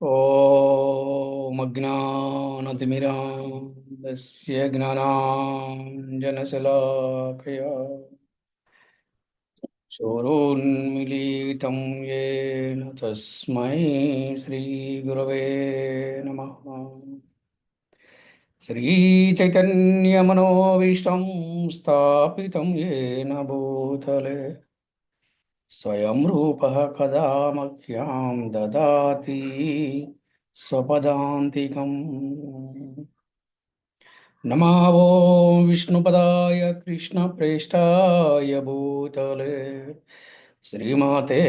ॐ अज्ञानतिमिरान्धस्य ज्ञानाञ्जनशलाकया चोरोन्मीलितं येन तस्मै श्रीगुरवे नमः। श्रीचैतन्यमनोभीष्टं स्थापितं येन भूतले स्वयं रूपः कदा मह्यं ददाति स्वपदान्तिकम्। नमो विष्णुपदाय कृष्णप्रेष्ठाय भूतले श्रीमते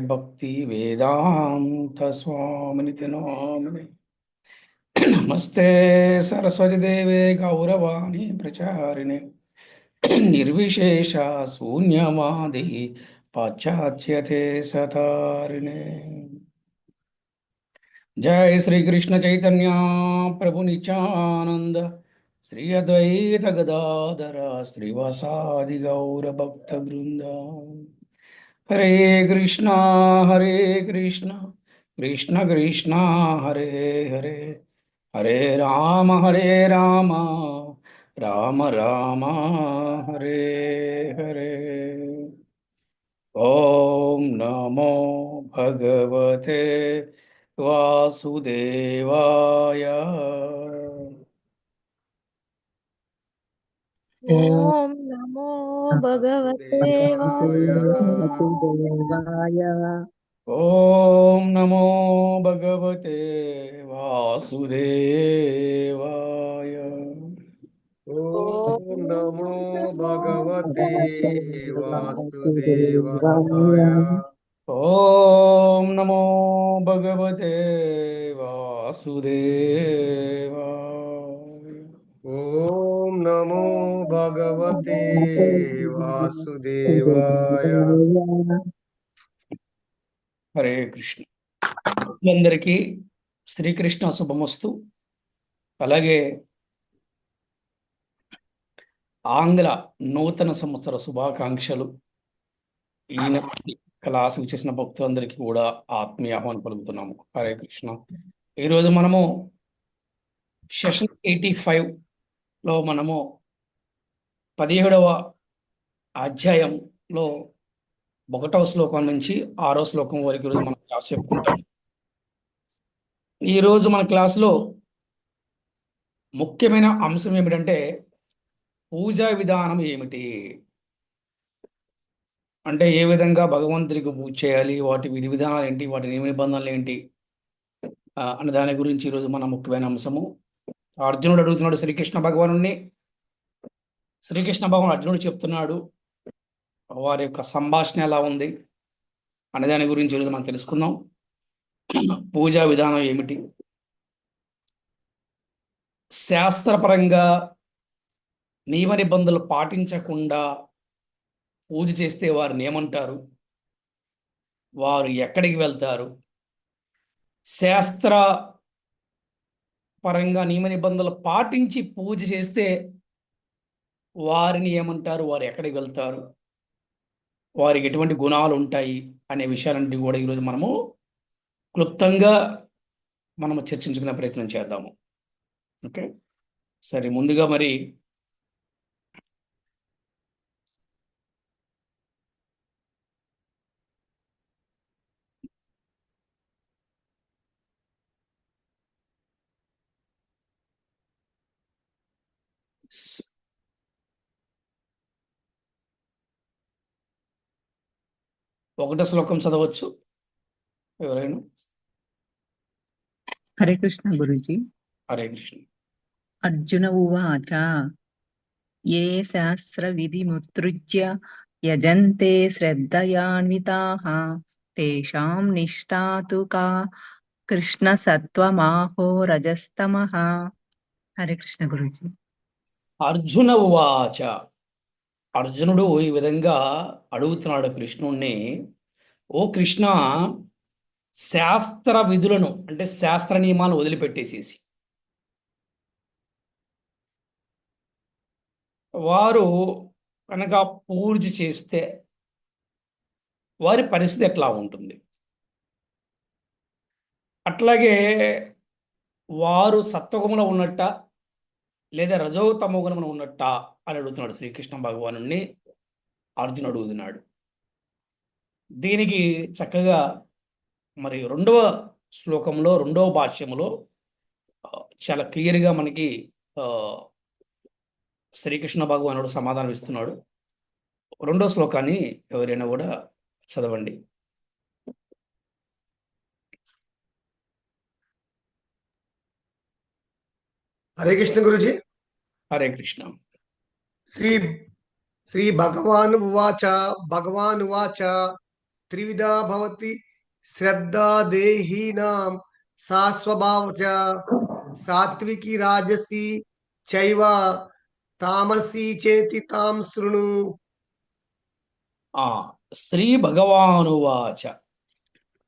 भक्तिवेदान्तस्वामिनिति नामिने। नमस्ते सरस्वतीदेवे गौरवाणी प्रचारिणे निर्विशेष शून्यवादी पाश्चात्यते सतारिणे। जय श्री कृष्ण चैतन्य प्रभु नित्यानंद श्री अद्वैत गदाधर श्रीवासादि गौर भक्त वृंद। हरे कृष्णा कृष्ण कृष्णा हरे हरे, हरे हरे राम राम राम हरे हरे। ओम नमो भगवते वासुदेवाय। ॐ ॐ नमो भगवते भगवते वासुदेवाय। वासुदेवाय। ओम नमो भगवते वासुदेवाय। ॐ नमो भगवते वासुदेवाय। वासुदेवाय। ओम नमो भगवते वासुदेवाय। ॐ नमो भगवते वासुदेवाय। హరే కృష్ణ. అందరికీ శ్రీకృష్ణ శుభమస్తు. అలాగే ఆంగ్ల నూతన సంవత్సర శుభాకాంక్షలు. ఈనాటి క్లాసుకు చేసిన భక్తులందరికీ కూడా ఆత్మీయ ఆహ్వానం పలుకుతున్నాము. హరే కృష్ణ. ఈరోజు మనము సెషన్ 85లో మనము 17వ అధ్యాయంలో 1వ శ్లోకం నుంచి 6వ శ్లోకం వరకు ఈరోజు మనం క్లాస్ చెప్పుకుంటాం. ఈరోజు మన క్లాసులో ముఖ్యమైన అంశం ఏమిటంటే పూజా విధానం ఏమిటి, అంటే ఏ విధంగా భగవంతుడికి పూజ చేయాలి, వాటి విధి విధానాలు ఏంటి, వాటి నియమ నిబంధనలు ఏంటి అనే దాని గురించి ఈరోజు మన ముఖ్యమైన అంశము. అర్జునుడు అడుగుతున్నాడు శ్రీకృష్ణ భగవానుడిని. శ్రీకృష్ణ భగవాన్ అర్జునుడు చెప్తున్నాడు వారి యొక్క సంభాషణ ఎలా ఉంది అనే దాని గురించి ఈరోజు మనం తెలుసుకుందాం. పూజా విధానం ఏమిటి, శాస్త్రపరంగా నియమ నిబంధనలు పాటించకుండా పూజ చేస్తే వారిని ఏమంటారు, వారు ఎక్కడికి వెళ్తారు, శాస్త్ర పరంగా నియమ నిబంధనలు పాటించి పూజ చేస్తే వారిని ఏమంటారు, వారు ఎక్కడికి వెళ్తారు, వారికి ఎటువంటి గుణాలు ఉంటాయి అనే విషయాలన్నీ కూడా ఈరోజు మనము క్లుప్తంగా మనము చర్చించుకునే ప్రయత్నం చేద్దాము. ఓకే, సరే. ముందుగా మరి ఒకటో శ్లోకం చదవచ్చు ఎవరైనా. హరే కృష్ణ గురుజీ. హరే కృష్ణ. అర్జున ఉవాచ ఏ శాస్త్ర విధిముత్సృజ్య యజంతే శ్రద్ధయాన్వితాః తేషాం నిష్ఠా తు కా కృష్ణ సత్వమాహో రజస్తమః. హరే కృష్ణ గురుజీ. అర్జున ఉవాచ. అర్జునుడు ఈ విధంగా అడుగుతున్నాడు కృష్ణుణ్ణి, ఓ కృష్ణ, శాస్త్ర విధులను అంటే శాస్త్ర నియమాలు వదిలిపెట్టేసేసి వారు కనుక పూజ చేస్తే వారి పరిస్థితి ఎట్లా ఉంటుంది? అట్లాగే వారు సత్వగుణంలో ఉన్నట్ట లేదా రజో తమో గుణంలో ఉన్నట్ట అని అడుగుతున్నాడు శ్రీకృష్ణ భగవానుణ్ణి అర్జునుడు అడుగుతున్నాడు. దీనికి చక్కగా మరి రెండవ శ్లోకంలో రెండవ భాష్యములో చాలా క్లియర్గా మనకి ఆ, శ్రీకృష్ణ భగవానుడు సమాధానం ఇస్తున్నాడు. రెండో శ్లోకాన్ని ఎవరైనా కూడా చదవండి. హరే కృష్ణ గురుజీ. హరే కృష్ణ. శ్రీ శ్రీ భగవాన్ ఉవాచ. భగవాన్ ఉవాచ త్రివిధా భవతి శ్రద్ధా దేహీనాం సా స్వభావచ సాత్వికి రాజసి చైవ తామసి చేతి తాం శృణు. ఆ శ్రీ భగవానువాచ,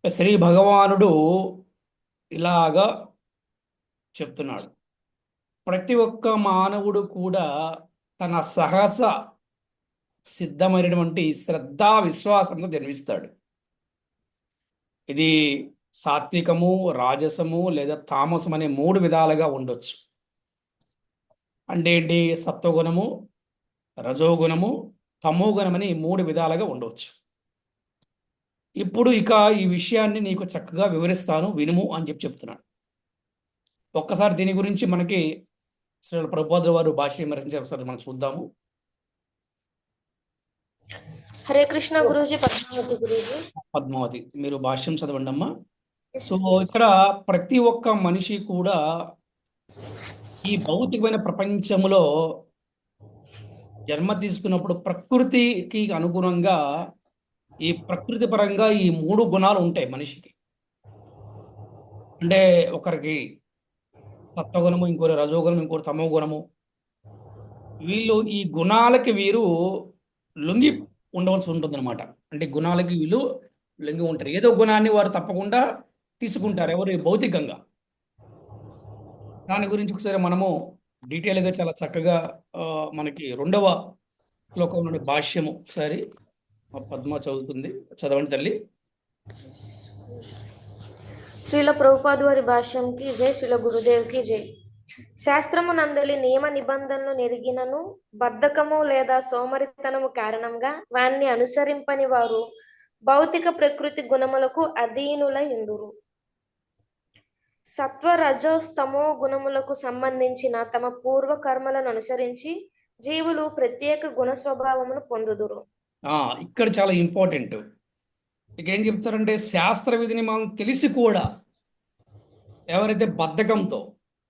శ్రీ భగవానుడు ఇలాగా చెప్తున్నాడు. ప్రతి ఒక్క మానవుడు కూడా తన సహజ సిద్ధమైనటువంటి శ్రద్ధా విశ్వాసంతో జన్మిస్తాడు. ఇది సాత్వికము, రాజసము లేదా తామసం అనే 3 విధాలుగా ఉండొచ్చు. అంటే ఏంటి? సత్వగుణము, రజోగుణము, తమోగుణం అని 3 విధాలుగా ఉండవచ్చు. ఇప్పుడు ఇక ఈ విషయాన్ని నీకు చక్కగా వివరిస్తాను, వినుము అని చెప్తున్నాను. ఒక్కసారి దీని గురించి మనకి శ్రీల ప్రభుపాదుల వారు భాష్యం విమర్శించి ఒకసారి మనం చూద్దాము. హరే కృష్ణ గురూజీ. పద్మావతి గురూజీ. పద్మావతి, మీరు భాష్యం చదవండి అమ్మా. సో ఇక్కడ ప్రతి ఒక్క మనిషి కూడా ఈ భౌతికమైన ప్రపంచంలో జన్మ తీసుకున్నప్పుడు ప్రకృతికి అనుగుణంగా ఈ ప్రకృతి పరంగా ఈ 3 గుణాలు ఉంటాయి మనిషికి. అంటే ఒకరికి సత్వగుణము, ఇంకోటి రజోగుణము, ఇంకోటి తమో గుణము. వీళ్ళు ఈ గుణాలకి వీరు లొంగి ఉండవలసి ఉంటుంది అనమాట. అంటే గుణాలకి వీళ్ళు లొంగి ఉంటారు. ఏదో గుణాన్ని వారు తప్పకుండా తీసుకుంటారు, ఎవరు? భౌతికంగా. దాని గురించి ఒకసారి మనము డీటెయిల్గా చాలా చక్కగా మనకి 2వ శ్లోకం నుండి భాష్యము ఒకసారి పద్మ చదువుతుంది, చదవండి తల్లి. శ్రీల ప్రభుపాదు వారి భాష్యంకి జై. శ్రీల గురుదేవ్కి జై. శాస్త్రము నందలి నియమ నిబంధనలు నెరిగినను బద్ధకము లేదా సోమరితనము కారణంగా వాన్ని అనుసరింపని వారు భౌతిక ప్రకృతి గుణములకు అధీనులై ఉండురు. సత్వ రజోస్తమో గుణములకు సంబంధించిన తమ పూర్వ కర్మలను అనుసరించి జీవులు ప్రత్యేక గుణ స్వభావమును పొందుదురు. ఇక్కడ చాలా ఇంపార్టెంట్. ఇక ఏం చెప్తారంటే, శాస్త్ర విధిని మనం తెలిసి కూడా ఎవరైతే బద్ధకంతో,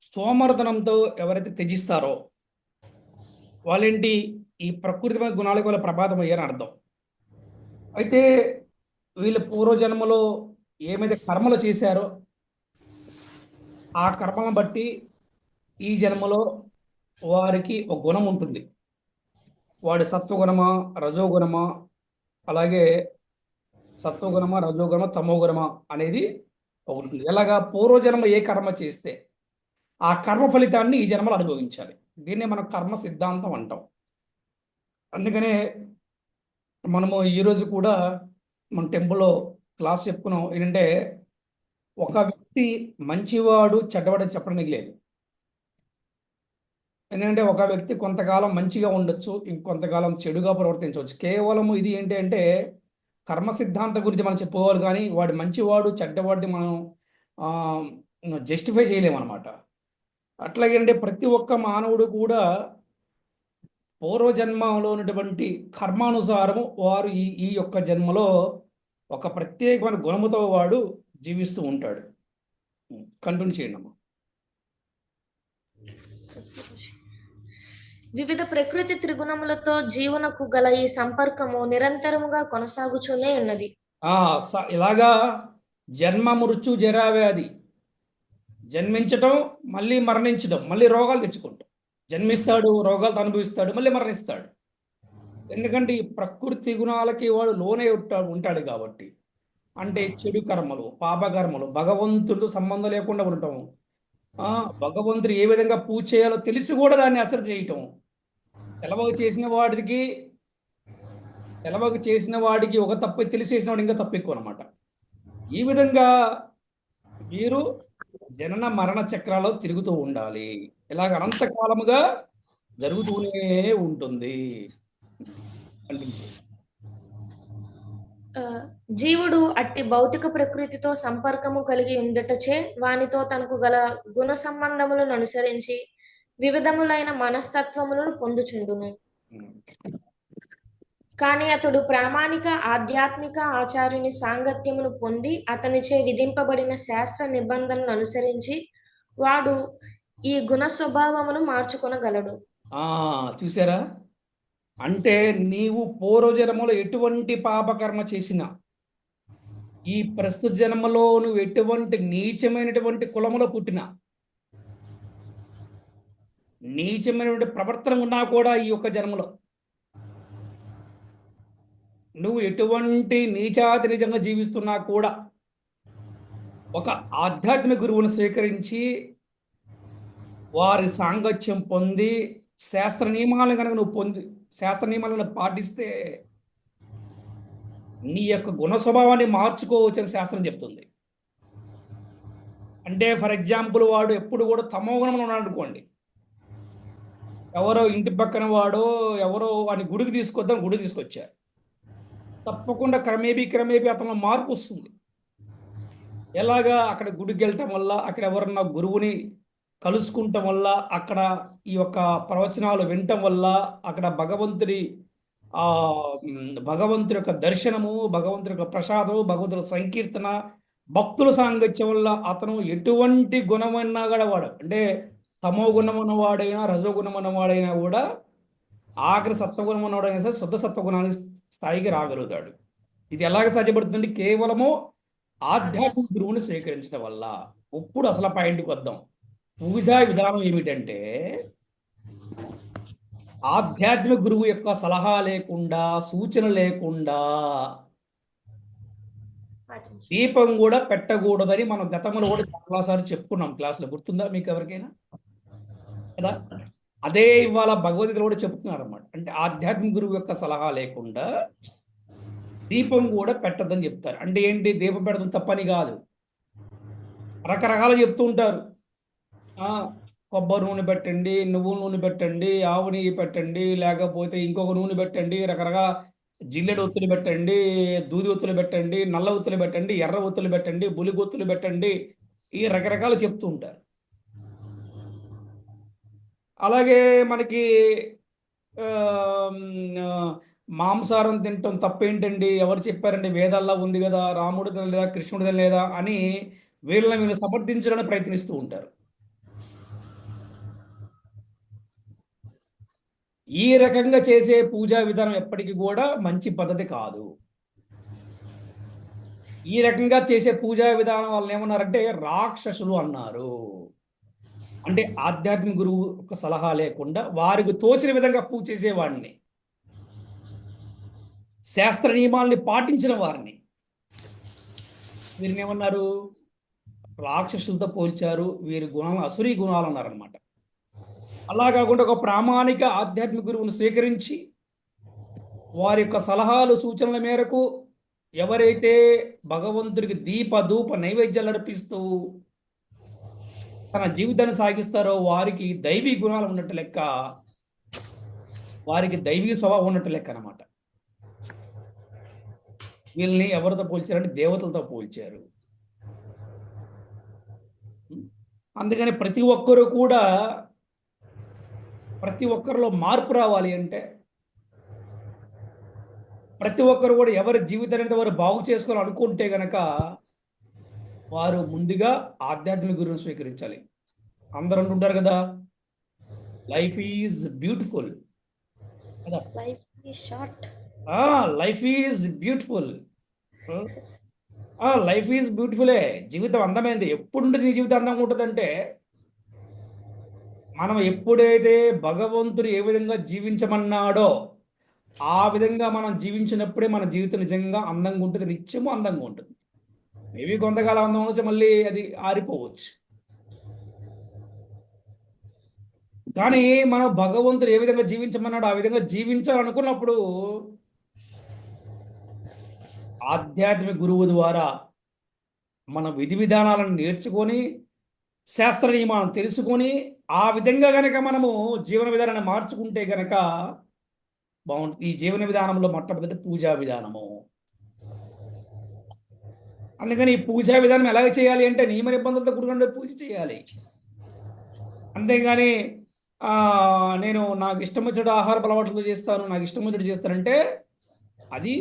సోమర్ధనంతో ఎవరైతే త్యజిస్తారో వాళ్ళేంటి? ఈ ప్రకృతి గుణాలకు వాళ్ళ ప్రభావితం అయ్యారని అర్థం. అయితే వీళ్ళ పూర్వజన్మలో ఏమైతే కర్మలు చేశారో ఆ కర్మలను బట్టి ఈ జన్మలో వారికి ఒక గుణం ఉంటుంది. వాడి సత్వగుణమా, రజోగుణమా, అలాగే సత్వగుణమా, రజోగుణమా, తమోగుణమా అనేది ఒకటి ఉంటుంది. ఎలాగా? పూర్వజన్మ ఏ కర్మ చేస్తే ఆ కర్మ ఫలితాన్ని ఈ జన్మలో అనుభవించాలి. దీన్నే మనం కర్మ సిద్ధాంతం అంటాం. అందుకనే మనము ఈరోజు కూడా మన టెంపుల్లో క్లాస్ చెప్పుకున్నాం. ఏంటంటే, ఒక వ్యక్తి మంచివాడు చెడ్డవాడు చెప్పడానికి లేదు. ఎందుకంటే ఒక వ్యక్తి కొంతకాలం మంచిగా ఉండొచ్చు, ఇంకొంతకాలం చెడుగా ప్రవర్తించవచ్చు. కేవలం ఇది ఏంటి అంటే కర్మ సిద్ధాంతం గురించి మనం చెప్పుకోవాలి, కానీ వాడు మంచివాడు చెడ్డవాడిని మనం జస్టిఫై చేయలేమన్నమాట. అట్లాగే అంటే ప్రతి ఒక్క మానవుడు కూడా పూర్వజన్మలో ఉన్నటువంటి కర్మానుసారము వారు ఈ యొక్క జన్మలో ఒక ప్రత్యేకమైన గుణముతో వాడు జీవిస్తూ ఉంటాడు. కంటిన్యూ చేయండి అమ్మా. వివిధ ప్రకృతి త్రిగుణములతో జీవనకు గల ఈ సంపర్కము నిరంతరముగా కొనసాగుతూనే ఉన్నది. ఇలాగా జన్మ, మృత్యు, జరావ్యాధి, జన్మించటం, మళ్ళీ మరణించడం, మళ్ళీ రోగాలు తెచ్చుకుంటాం. జన్మిస్తాడు, రోగాలతో అనుభవిస్తాడు, మళ్ళీ మరణిస్తాడు. ఎందుకంటే ఈ ప్రకృతి గుణాలకి వాడు లోనే ఉంటాడు కాబట్టి. అంటే చెడు కర్మలు, పాపకర్మలు, భగవంతుడితో సంబంధం లేకుండా ఉండటం, భగవంతుడు ఏ విధంగా పూజ చేయాలో తెలిసి కూడా దాన్ని అసలు చేయటం, తెలవక చేసిన వాడికి ఒక తప్పు తెలిసి చేసిన వాడు ఇంకా తప్పు ఎక్కువ అనమాట. ఈ విధంగా మీరు జనన మరణ చక్రాల్లో తిరుగుతూ ఉండాలి. ఇలాగ అనంతకాలముగా జరుగుతూనే ఉంటుంది. కంటిన్యూ. ఆ, జీవుడు అట్టి భౌతిక ప్రకృతితో సంపర్కము కలిగి ఉండుటచే వానితో తనకు గల గుణ సంబంధములను అనుసరించి వివిధములైన మనస్తత్వములను పొందుచుండును. కాని అతడు ప్రామాణిక ఆధ్యాత్మిక ఆచార్యుని సాంగత్యమును పొంది అతనిచే విధింపబడిన శాస్త్ర నిబంధనలను అనుసరించి వాడు ఈ గుణ స్వభావమును మార్చుకొనగలడు. చూసారా? అంటే నీవు పూర్వజన్మలో ఎటువంటి పాపకర్మ చేసినా, ఈ ప్రస్తుత జన్మలో నువ్వు ఎటువంటి నీచమైనటువంటి కులములో పుట్టినా, నీచమైనటువంటి ప్రవర్తన ఉన్నా కూడా ఈ యొక్క జన్మలో నువ్వు ఎటువంటి నీచాతి నిజంగా జీవిస్తున్నా కూడా ఒక ఆధ్యాత్మిక గురువును స్వీకరించి వారి సాంగత్యం పొంది శాస్త్ర నియమాలను కనుక నువ్వు శాస్త్ర నియమాలను పాటిస్తే నీ యొక్క గుణ స్వభావాన్ని మార్చుకోవచ్చని శాస్త్రం చెప్తుంది. అంటే ఫర్ ఎగ్జాంపుల్ వాడు ఎప్పుడు కూడా తమో గుణంలో ఉన్నాడు అనుకోండి, ఎవరో ఇంటి పక్కన వాడో ఎవరో వాడిని గుడికి తీసుకొచ్చారు, తప్పకుండా క్రమేపీ అతనిలో మార్పు వస్తుంది. ఎలాగా? అక్కడ గుడికి వెళ్ళటం వల్ల, అక్కడ ఎవరన్నా గురువుని కలుసుకుంటాం వల్ల, అక్కడ ఈ యొక్క ప్రవచనాలు వినటం వల్ల, అక్కడ భగవంతుడి యొక్క దర్శనము, భగవంతుడి యొక్క ప్రసాదము, భగవంతుడి సంకీర్తన, భక్తుల సాంగత్యం వల్ల అతను ఎటువంటి గుణమన్నా కూడా వాడు, అంటే తమో గుణం ఉన్నవాడైనా రజోగుణం ఉన్నవాడైనా కూడా ఆఖరి సత్వగుణం ఉన్నవాడైనా సరే శుద్ధ సత్వగుణానికి స్థాయికి రాగలుగుతాడు. ఇది ఎలాగ సాధ్యపడుతుంది? కేవలము ఆధ్యాత్మిక గురువుని స్వీకరించడం వల్ల. ఇప్పుడు అసలు పాయింట్కి వద్దాం. పూజా విధానం ఏమిటంటే, ఆధ్యాత్మిక గురువు యొక్క సలహా లేకుండా, సూచన లేకుండా దీపం కూడా పెట్టకూడదని మనం గతంలో కూడా చాలాసార్లు చెప్పుకున్నాం క్లాసులో. గుర్తుందా మీకు ఎవరికైనా? కదా? అదే ఇవాళ భగవద్గీతలో కూడా చెప్తున్నారు అన్నమాట. అంటే ఆధ్యాత్మిక గురువు యొక్క సలహా లేకుండా దీపం కూడా పెట్టద్దని చెప్తారు. అంటే ఏంటి? దీపం పెడతాం తప్పని కాదు, రకరకాలు చెప్తూ ఉంటారు. కొబ్బరి నూనె పెట్టండి, నువ్వుల నూనె పెట్టండి, ఆవు నెయ్యి పెట్టండి, లేకపోతే ఇంకొక నూనె పెట్టండి, రకరకాల జిల్లెడు ఒత్తులు పెట్టండి, దూది ఒత్తులు పెట్టండి, నల్ల ఒత్తులు పెట్టండి, ఎర్ర ఒత్తులు పెట్టండి, బులిగొత్తులు పెట్టండి, ఈ రకరకాలు చెప్తూ ఉంటారు. అలాగే మనకి మాంసాహారం తినటం తప్పేంటండి? ఎవరు చెప్పారండి? వేదాల్లో ఉంది కదా, రాముడు తినలేదా, కృష్ణుడు తినలేదా అని వీళ్ళని సమర్థించడానికి ప్రయత్నిస్తూ ఉంటారు. ఈ రకంగా చేసే పూజా విధానం ఎప్పటికీ కూడా మంచి పద్ధతి కాదు. ఈ రకంగా చేసే పూజా విధానం వాళ్ళని ఏమన్నారంటే రాక్షసులు అన్నారు. అంటే ఆధ్యాత్మిక గురువు ఒక సలహా లేకుండా వారికి తోచిన విధంగా పూజ చేసేవాడిని, శాస్త్ర నియమాల్ని పాటించిన వారిని వీరిని ఏమన్నారు? రాక్షసులతో పోల్చారు. వీరి గుణాలు అసురీ గుణాలు అన్నారనమాట. అలా కాకుండా ఒక ప్రామాణిక ఆధ్యాత్మిక గురువును స్వీకరించి వారి యొక్క సలహాలు సూచనల మేరకు ఎవరైతే భగవంతుడికి దీప ధూప నైవేద్యాలు అర్పిస్తూ తన జీవితాన్ని సాగిస్తారో వారికి దైవీ గుణాలు ఉన్నట్టు లెక్క, వారికి దైవీ స్వభావం ఉన్నట్టు లెక్క అన్నమాట. వీళ్ళని ఎవరితో పోల్చారంటే దేవతలతో పోల్చారు. అందుకని ప్రతి ఒక్కరిలో మార్పు రావాలి అంటే, ప్రతి ఒక్కరు కూడా ఎవరి జీవితాన్ని వారు బాగు చేసుకోవాలి అనుకుంటే గనక వారు ముందుగా ఆధ్యాత్మిక గురువుని స్వీకరించాలి. అందరూ అంటుంటారు కదా, లైఫ్ ఈజ్ బ్యూటిఫుల్ కదా, life is beautiful, life is బ్యూటిఫులే. జీవితం అందమైంది. ఎప్పుడు నీ జీవితం అందంగా ఉంటుందంటే, మనం ఎప్పుడైతే భగవంతుడు ఏ విధంగా జీవించమన్నాడో ఆ విధంగా మనం జీవించినప్పుడే మన జీవితం నిజంగా అందంగా ఉంటుంది, నిత్యము అందంగా ఉంటుంది. మేబీ కొంతకాలం అందం వచ్చి మళ్ళీ అది ఆరిపోవచ్చు. కానీ మనం భగవంతుడు ఏ విధంగా జీవించమన్నాడో ఆ విధంగా జీవించాలనుకున్నప్పుడు ఆధ్యాత్మిక గురువు ద్వారా మన విధి విధానాలను నేర్చుకొని శాస్త్ర నియమాలను తెలుసుకొని ఆ విధంగా గనక మనము జీవన విధానాన్ని మార్చుకుంటే గనక బాగుంటుంది. ఈ జీవన విధానంలో మొట్టమొదటి పూజా విధానము. అందుకని ఈ పూజా విధానం ఎలాగ చేయాలి అంటే నియమ నిబంధనలతో కూడుకున్న పూజ చేయాలి. అంతేగాని నేను నాకు ఇష్టం వచ్చినట్టు ఆహార అలవాట్లతో చేస్తాను, నాకు ఇష్టం వచ్చినట్టు చేస్తానంటే అది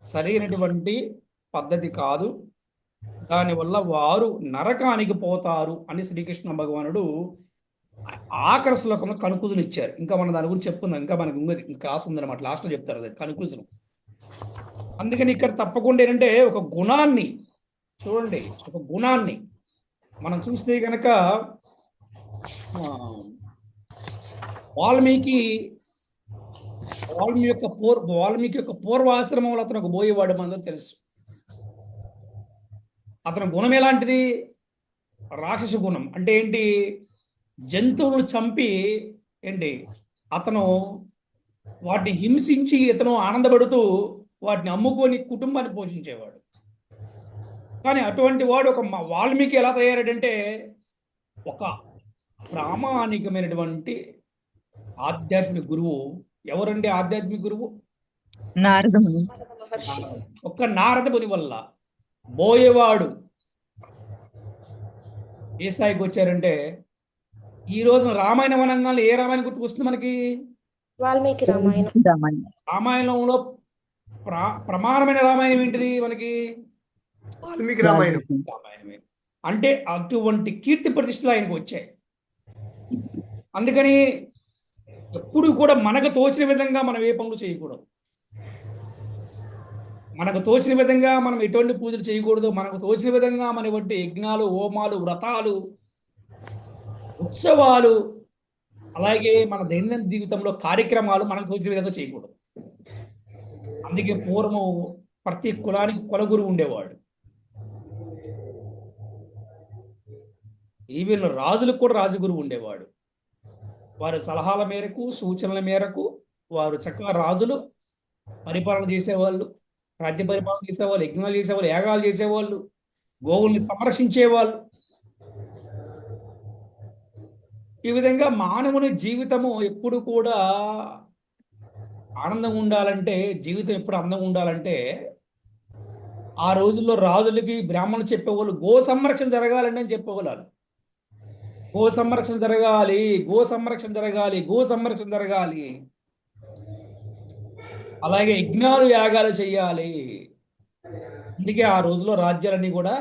సరైనటువంటి పద్ధతి కాదు. దానివల్ల వారు నరకానికి పోతారు అని శ్రీకృష్ణ భగవానుడు ఆఖరి శ్లోకంలో కన్క్లూజన్ ఇచ్చారు. ఇంకా మనం దాని గురించి చెప్పుకుందాం, ఇంకా మనకు ఇంకా క్లాస్ ఉందన్నమాట, లాస్ట్లో చెప్తారు అది కన్క్లూజన్. అందుకని ఇక్కడ తప్పకుండా ఏంటంటే ఒక గుణాన్ని చూడండి, ఒక గుణాన్ని మనం చూస్తే కనుక వాల్మీకి యొక్క పూర్వాశ్రమంలో అతను ఒక బోయేవాడు, మనందరూ తెలుసు. అతని గుణం ఎలాంటిది? రాక్షస గుణం. అంటే ఏంటి? జంతువులను చంపి ఏంటి అతను వాటిని హింసించి ఇతను ఆనందపడుతూ వాటిని అమ్ముకొని కుటుంబాన్ని పోషించేవాడు. కానీ అటువంటి వాడు ఒక వాల్మీకి ఎలా తయారాడంటే ఒక ప్రామాణికమైనటువంటి ఆధ్యాత్మిక గురువు. ఎవరండి ఆధ్యాత్మిక గురువు? నారద ముని. ఒక్క నారద ముని వల్ల బోయేవాడు ఏ స్థాయికి వచ్చారంటే ఈ రోజున రామాయణ వనంగానే ఏ రామాయణం గుర్తుకొస్తుంది మనకి? వాల్మీకి రామాయణం. రామాయణంలో ప్రమాణమైన రామాయణం ఏంటిది మనకి? వాల్మీకి రామాయణం. రామాయణమే. అంటే అటువంటి కీర్తి ప్రతిష్టలు ఆయనకు వచ్చాయి. అందుకని ఎప్పుడు కూడా మనకు తోచిన విధంగా మనం ఏ పనులు చేయకూడదు. మనకు తోచిన విధంగా మనం ఎటువంటి పూజలు చేయకూడదు. మనకు తోచిన విధంగా మన వంటి యజ్ఞాలు, హోమాలు, వ్రతాలు, ఉత్సవాలు, అలాగే మన దైనందిన జీవితంలో కార్యక్రమాలు మనకు తోచిన విధంగా చేయకూడదు. అందుకే పూర్వం ప్రతి కులానికి కులగురువు ఉండేవాడు. ఈవెన్ రాజులకు కూడా రాజగురువు ఉండేవాడు. వారి సలహాల మేరకు, సూచనల మేరకు వారు చక్కగా రాజులు పరిపాలన చేసేవాళ్ళు, రాజ్య పరిపాలన చేసేవాళ్ళు, యజ్ఞాలు చేసేవాళ్ళు, యాగాలు చేసేవాళ్ళు, గోవుల్ని సంరక్షించేవాళ్ళు. ఈ విధంగా మానవుని జీవితము ఎప్పుడు కూడా ఆనందంగా ఉండాలంటే, జీవితం ఎప్పుడు అందంగా ఉండాలంటే ఆ రోజుల్లో రాజులకి బ్రాహ్మణులు చెప్పేవాళ్ళు గో సంరక్షణ జరగాలండి అని చెప్పేవాళ్ళు. గో సంరక్షణ జరగాలి, గో సంరక్షణ జరగాలి, గో సంరక్షణ జరగాలి. అలాగే యజ్ఞాలు, యాగాలు చెయ్యాలి. అందుకే ఆ రోజుల్లో రాజ్యాలన్నీ కూడా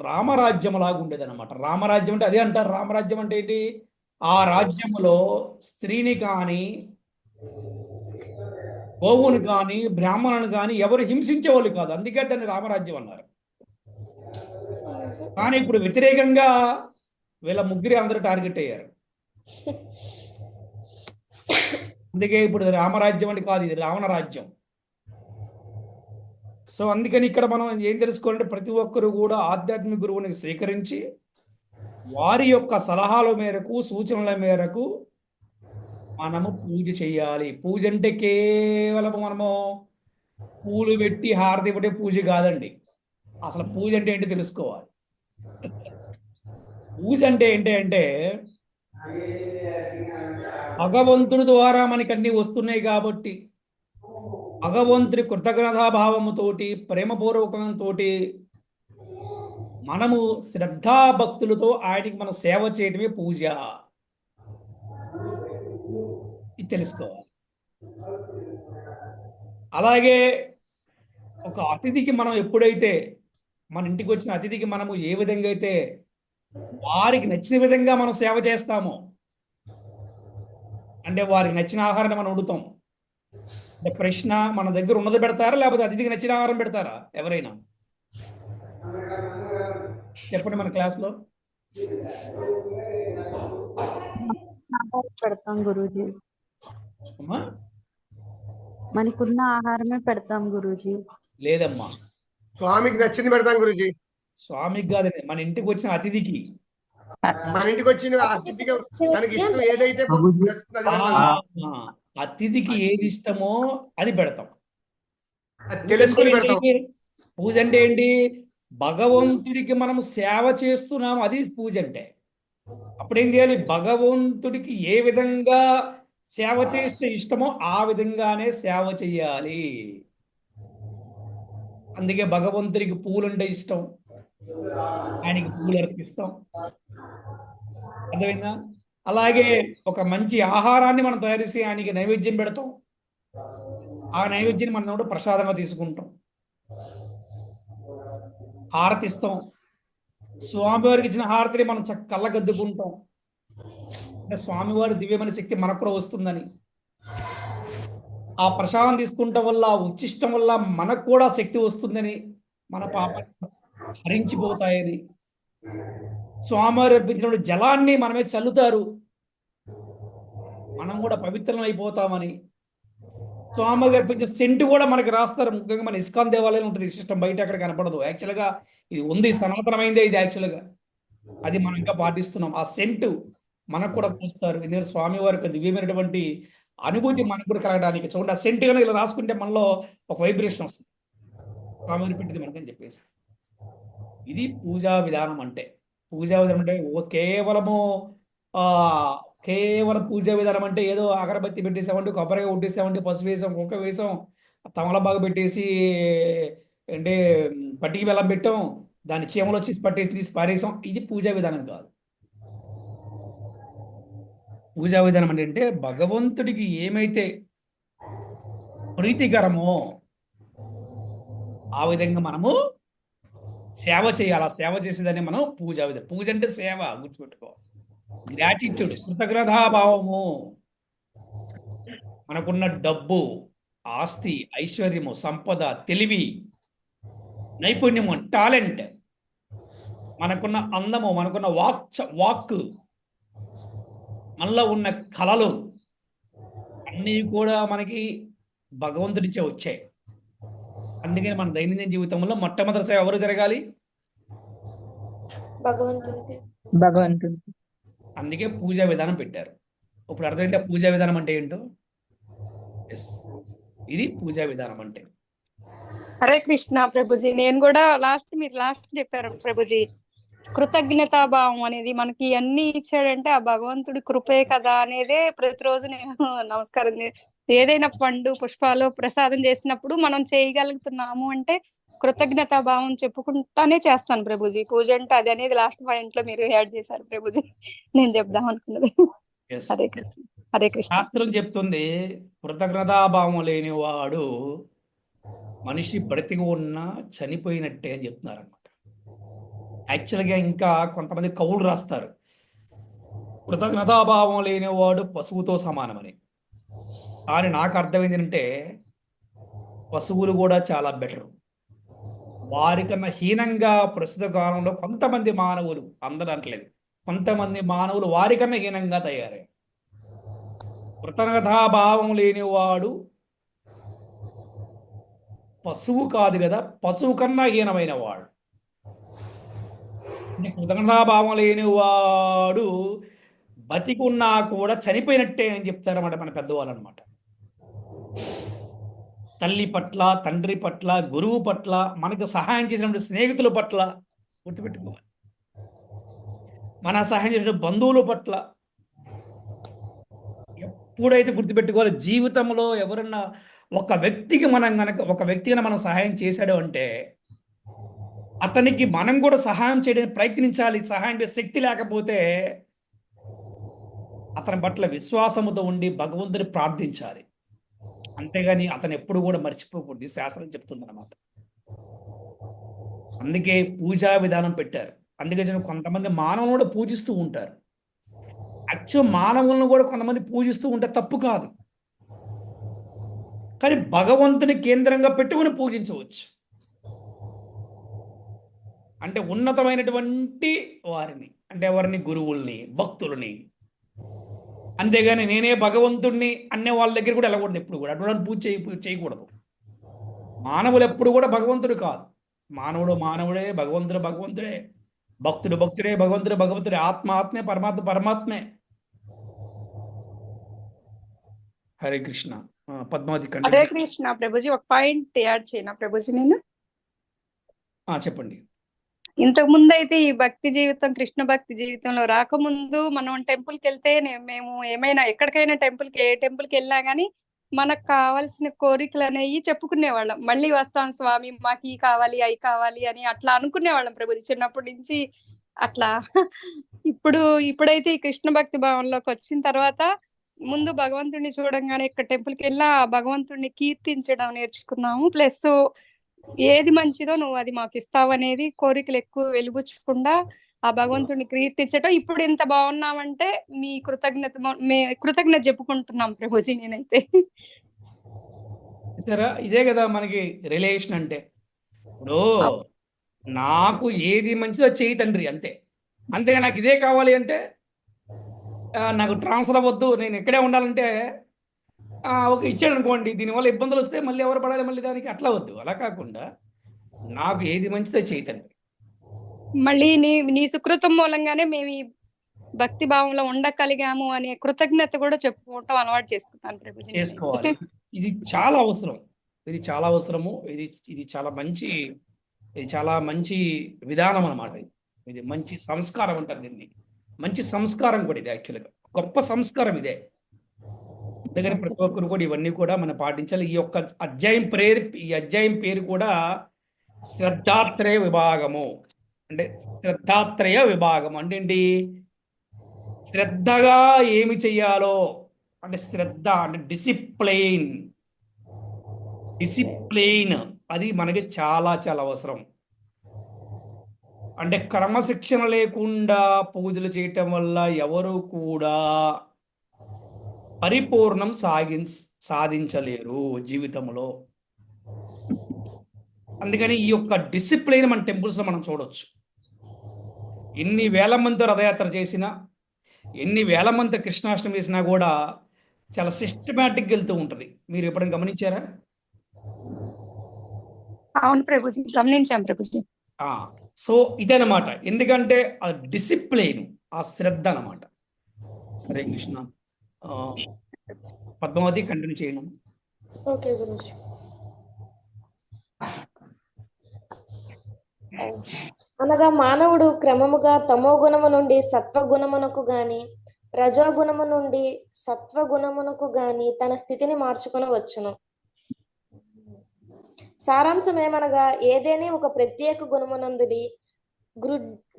రామరాజ్యం లాగా ఉండేది అనమాట. రామరాజ్యం అంటే అదే అంటారు. రామరాజ్యం అంటే ఏంటి? ఆ రాజ్యంలో స్త్రీని కానీ, గోవుని కానీ, బ్రాహ్మణుని కానీ ఎవరు హింసించేవాళ్ళు కాదు. అందుకే దాన్ని రామరాజ్యం అన్నారు. కానీ ఇప్పుడు వ్యతిరేకంగా వీళ్ళ ముగ్గురే అందరూ టార్గెట్ అయ్యారు. అందుకే ఇప్పుడు రామరాజ్యం అంటే కాదు, ఇది రావణ రాజ్యం. సో అందుకని ఇక్కడ మనం ఏం తెలుసుకోవాలంటే ప్రతి ఒక్కరు కూడా ఆధ్యాత్మిక గురువుని స్వీకరించి వారి యొక్క సలహాల మేరకు, సూచనల మేరకు మనము పూజ చేయాలి. పూజ అంటే కేవలం మనము పూలు పెట్టి హారతి ఇవ్వటే పూజ కాదండి. అసలు పూజ అంటే ఏంటి తెలుసుకోవాలి. పూజ అంటే ఏంటి అంటే భగవంతుడి ద్వారా మనకి అన్ని వస్తున్నాయి కాబట్టి భగవంతుడి కృతజ్ఞతాభావముతోటి, ప్రేమపూర్వకంతో మనము శ్రద్ధాభక్తులతో ఆయనకి మనం సేవ చేయటమే పూజ. ఇది తెలుసుకోవాలి. అలాగే ఒక అతిథికి మనం ఎప్పుడైతే మన ఇంటికి వచ్చిన అతిథికి మనము ఏ విధంగా అయితే వారికి నచ్చిన విధంగా మనం సేవ చేస్తామో, అంటే వారికి నచ్చిన ఆహారాన్ని మనం వండుతాం. అంటే ప్రశ్న, మన దగ్గర ఉన్నది పెడతారా లేకపోతే అతిథికి నచ్చిన ఆహారం పెడతారా? ఎవరైనా చెప్పండి మన క్లాస్లో. పెడతాం గురూజీ. అమ్మా మనకున్న ఆహారమే పెడతాం గురూజీ. లేదమ్మా, స్వామికి నచ్చింది పెడతాం గురుజీ. స్వామికి కాదండి, మన ఇంటికి వచ్చిన అతిథికి. మన ఇంటికి వచ్చిన అతిథిగా తనకి ఇష్టం ఏదైతే నచ్చుతుందో అది పెడతాం. అతిథికి ఏది ఇష్టమో అది పెడతాం. అది తెలుసుకొని పెడతాం. పూజ అంటే ఏంటి? భగవంతుడికి మనం సేవ చేస్తున్నాం, అది పూజ అంటే. అప్పుడేం చేయాలి? భగవంతుడికి ఏ విధంగా సేవ చేస్తే ఇష్టమో ఆ విధంగానే సేవ చేయాలి. అందుకే భగవంతుడికి పూలు అంటే ఇష్టం, ఆయనకి పూలు అర్పిస్తాం. అర్థమైందా? అలాగే ఒక మంచి ఆహారాన్ని మనం తయారు చేసి ఆయనకి నైవేద్యం పెడతాం. ఆ నైవేద్యాన్ని మనం కూడా ప్రసాదంగా తీసుకుంటాం, హారతిస్తాం. స్వామివారికి ఇచ్చిన హారతిని మనం కళ్ళగద్దుకుంటాం. అంటే స్వామివారి దివ్యమైన శక్తి మనకు కూడా వస్తుందని. ఆ ప్రసాదం తీసుకుంటాం వల్ల, ఆ ఉచ్చిష్టం వల్ల మనకు కూడా శక్తి వస్తుందని, మన పాపాలు హరించిపోతాయని. స్వామివారు అర్పించిన జలాన్ని మనమే చల్లుతారు, మనం కూడా పవిత్రం అయిపోతామని. స్వామివారు అర్పించిన సెంటు కూడా మనకి రాస్తారు. ముఖ్యంగా మన ఇస్కాన్ దేవాలయం ఉంటుంది సిస్టమ్, బయట ఎక్కడ కనపడదు. యాక్చువల్గా ఇది ఉంది, సనాతనమైందే ఇది యాక్చువల్గా. అది మనం ఇంకా పాటిస్తున్నాం. ఆ సెంటు మనకు కూడా పూస్తారు. ఎందుకంటే స్వామివారి యొక్క దివ్యమైనటువంటి అనుభూతి మనకు కూడా కలగడానికి. చూడండి, ఆ సెంటు కనుక ఇలా రాసుకుంటే మనలో ఒక వైబ్రేషన్ వస్తుంది, స్వామివారి పెట్టింది మనకని చెప్పేసి. ఇది పూజా విధానం అంటే. పూజా విధానం అంటే కేవలము కేవలం పూజా విధానం అంటే ఏదో అగరబత్తి పెట్టేసామంటే, కొబ్బరిగా కొట్టేసామంటే, పసుపు వేసాం, కుక్క వేసాం, తమలపాకు పెట్టేసి అంటే పట్టికి బెల్లం పెట్టాం, దాని చీమలు వచ్చి పట్టేసి తీసి పారేసాం. ఇది పూజా విధానం కాదు. పూజా విధానం అంటే భగవంతుడికి ఏమైతే ప్రీతికరమో ఆ విధంగా మనము సేవ చేయాలి. ఆ సేవ చేసేదాన్ని మనం పూజా విధానం. పూజ అంటే సేవ, గుర్తుపెట్టుకోవాలి. గ్రాటిట్యూడ్, కృతజ్ఞతాభావము. మనకున్న డబ్బు, ఆస్తి, ఐశ్వర్యము, సంపద, తెలివి, నైపుణ్యము, టాలెంట్, మనకున్న అందము, మనకున్న వాక్, మనలో ఉన్న కళలు అన్నీ కూడా మనకి భగవంతుడిచ్చే వచ్చాయి. అందుకని మన దైనందిన జీవితంలో మొట్టమొదటి సేవ ఎవరు జరగాలి? భగవంతుడికి. అందుకే పూజా విధానం పెట్టారు. ఇప్పుడు అర్థమైంటే పూజా విధానం అంటే ఏంటో? ఎస్, ఇది పూజా విధానం అంటే. హరే కృష్ణ ప్రభుజీ. నేను కూడా మీరు లాస్ట్ చెప్పారు ప్రభుజీ, కృతజ్ఞతాభావం అనేది మనకి అన్ని ఇచ్చాడంటే ఆ భగవంతుడి కృపే కదా అనేదే ప్రతిరోజు నేను నమస్కారం ఏదైనా పండు పుష్పాలు ప్రసాదం చేసినప్పుడు మనం చేయగలుగుతున్నాము అంటే కృతజ్ఞతాభావం చెప్పుకుంటానే చేస్తాను ప్రభుజీ. పూజ అంటే అది అనేది లాస్ట్ పాయింట్ లో మీరు యాడ్ చేశారు ప్రభుజీ, నేను చెప్దాం అనుకున్నది. హరే కృష్ణ. హరే కృష్ణ. శాస్త్రం చెప్తుంది, కృతజ్ఞతాభావం లేనివాడు మనిషి బ్రతికి ఉన్నా చనిపోయినట్టే అని చెప్తున్నారు అనమాట. యాక్చువల్గా ఇంకా కొంతమంది కవులు రాస్తారు, కృతజ్ఞతాభావం లేనివాడు పశువుతో సమానమని. కానీ నాకు అర్థమైంది అంటే పశువులు కూడా చాలా బెటర్. వారికన్నా హీనంగా ప్రస్తుత కాలంలో కొంతమంది మానవులు, అందరూ అంటలేదు, కొంతమంది మానవులు వారికన్నా హీనంగా తయారయ్యారు. కృతజ్ఞతాభావం లేనివాడు పశువు కాదు కదా, పశువు కన్నా హీనమైన వాడు. అంటే కృతజ్ఞతాభావం లేనివాడు బతికున్నా కూడా చనిపోయినట్టే అని చెప్తారన్నమాట మన పెద్దవాళ్ళు అనమాట. తల్లి పట్ల, తండ్రి పట్ల, గురువు పట్ల, మనకు సహాయం చేసినటువంటి స్నేహితుల పట్ల గుర్తుపెట్టుకోవాలి. మన సహాయం చేసిన బంధువుల పట్ల ఎప్పుడైతే గుర్తుపెట్టుకోవాలి, జీవితంలో ఎవరన్నా ఒక వ్యక్తికి మనం సహాయం చేశాడు అంటే అతనికి మనం కూడా సహాయం చేయడానికి ప్రయత్నించాలి. సహాయం చేసే శక్తి లేకపోతే అతని పట్ల విశ్వాసముతో ఉండి భగవంతుని ప్రార్థించాలి. అంతేగాని అతను ఎప్పుడు కూడా మర్చిపోకూడదు, శాస్త్రం చెప్తుంది అన్నమాట. అందుకే పూజా విధానం పెట్టారు. అందుకే కొంతమంది మానవులను కూడా పూజిస్తూ ఉంటారు. యాక్చువల్ మానవులను కూడా కొంతమంది పూజిస్తూ ఉంటే తప్పు కాదు, కానీ భగవంతుని కేంద్రంగా పెట్టుకుని పూజించవచ్చు. అంటే ఉన్నతమైనటువంటి వారిని, అంటే ఎవరిని? గురువుల్ని, భక్తులని. అంతేగాని నేనే భగవంతుణ్ణి అనే వాళ్ళ దగ్గర కూడా వెళ్ళకూడదు. ఎప్పుడు కూడా అటువంటి పూజ చేయకూడదు. మానవులు ఎప్పుడు కూడా భగవంతుడు కాదు. మానవుడు మానవుడే, భగవంతుడు భగవంతుడే, భక్తుడు భక్తుడే, భగవంతుడు భగవంతుడే, ఆత్మ ఆత్మే, పరమాత్మ పరమాత్మే. హరే కృష్ణ. పద్మావతి కండి. హరే కృష్ణ ప్రభుజీ. ఒక పాయింట్ యాడ్ చేయనా ప్రభుజీ నేను? చెప్పండి. ఇంతకు ముందు అయితే ఈ భక్తి జీవితం, కృష్ణ భక్తి జీవితంలో రాకముందు మనం టెంపుల్కి వెళ్తే మేము ఏమైనా ఎక్కడికైనా ఏ టెంపుల్కి వెళ్ళినా గానీ మనకు కావాల్సిన కోరికలు అనేవి చెప్పుకునేవాళ్ళం. మళ్ళీ వస్తాం స్వామి, మాకు ఈ కావాలి అవి కావాలి అని అట్లా అనుకునేవాళ్ళం ప్రభుజీ చిన్నప్పటి నుంచి అట్లా. ఇప్పుడైతే ఈ కృష్ణ భక్తి భావంలోకి వచ్చిన తర్వాత ముందు భగవంతుడిని చూడంగానే ఇక్కడ టెంపుల్కి వెళ్ళా భగవంతుడిని కీర్తించడం నేర్చుకున్నాము. ప్లస్ ఏది మంచిదో నువ్వు అది మాకు ఇస్తావు అనేది కోరికలు ఎక్కువ వెలుబుచ్చకుండా ఆ భగవంతుడిని కీర్తించటం. ఇప్పుడు ఇంత బాగున్నామంటే మీ కృతజ్ఞత చెప్పుకుంటున్నాం ప్రభుజీ. నేనైతే సరే, ఇదే కదా మనకి రిలేషన్ అంటే. ఇప్పుడు నాకు ఏది మంచిదో చెయ్యి తండ్రి, అంతే. అంతేగా నాకు ఇదే కావాలి అంటే నాకు ట్రాన్స్ఫర్ అవ్వద్దు, నేను ఇక్కడే ఉండాలంటే ఓకే ఇచ్చాడు అనుకోండి, దీనివల్ల ఇబ్బందులు వస్తే మళ్ళీ ఎవరు పడాలి మళ్ళీ దానికి, అట్లా వద్దు. అలా కాకుండా నాకు ఏది మంచిదో చెయ్యి తండ్రి. మళ్ళీ నీ సుకృతం మూలంగానే మేము ఈ భక్తి భావంలో ఉండగలిగాము అనే కృతజ్ఞత కూడా చెప్పుకోవటం అలవాటు చేసుకుంటాను ప్రభుజీ. చేసుకోవాలి. ఇది చాలా అవసరం, ఇది చాలా అవసరము. ఇది చాలా మంచి విధానం అన్నమాట. ఇది మంచి సంస్కారం అంటారు దీన్ని. మంచి సంస్కారం కూడా ఇది, యాక్చువల్గా గొప్ప సంస్కారం ఇదే. అందుకని ప్రతి ఒక్కరు కూడా ఇవన్నీ కూడా మనం పాటించాలి. ఈ అధ్యాయం పేరు కూడా శ్రద్ధాత్రయ విభాగము. అంటే శ్రద్ధాత్రయ విభాగం అంటే ఏంటి? శ్రద్ధగా ఏమి చెయ్యాలో అంటే శ్రద్ధ అంటే డిసిప్లైన్ అది మనకి చాలా చాలా అవసరం. అంటే క్రమశిక్షణ లేకుండా పూజలు చేయటం వల్ల ఎవరు కూడా పరిపూర్ణం సాధించలేరు జీవితంలో. అందుకని ఈ యొక్క డిసిప్లైన్ మన టెంపుల్స్లో మనం చూడవచ్చు. ఎన్ని వేల మంది రథయాత్ర చేసినా, ఎన్ని వేల మంది కృష్ణాష్టమి చేసినా కూడా చాలా సిస్టమేటిక్గా వెళ్తూ ఉంటుంది. మీరు ఎప్పుడైనా గమనించారా? అవును ప్రభుజీ, గమనించాం ప్రభుజీ. సో ఇదనమాట. ఎందుకంటే ఆ డిసిప్లైన్, ఆ శ్రద్ధ అన్నమాట. హరే కృష్ణ. పద్మావతి కంటిన్యూ చేయడం. ఓకే గురుజీ. అనగా మానవుడు క్రమముగా తమో గుణము నుండి సత్వగుణమునకు గాని రజోగుణము నుండి సత్వగుణమునకు గాని తన స్థితిని మార్చుకొనవచ్చును. సారాంశం ఏమనగా ఏదేని ఒక ప్రత్యేక గుణమునందులి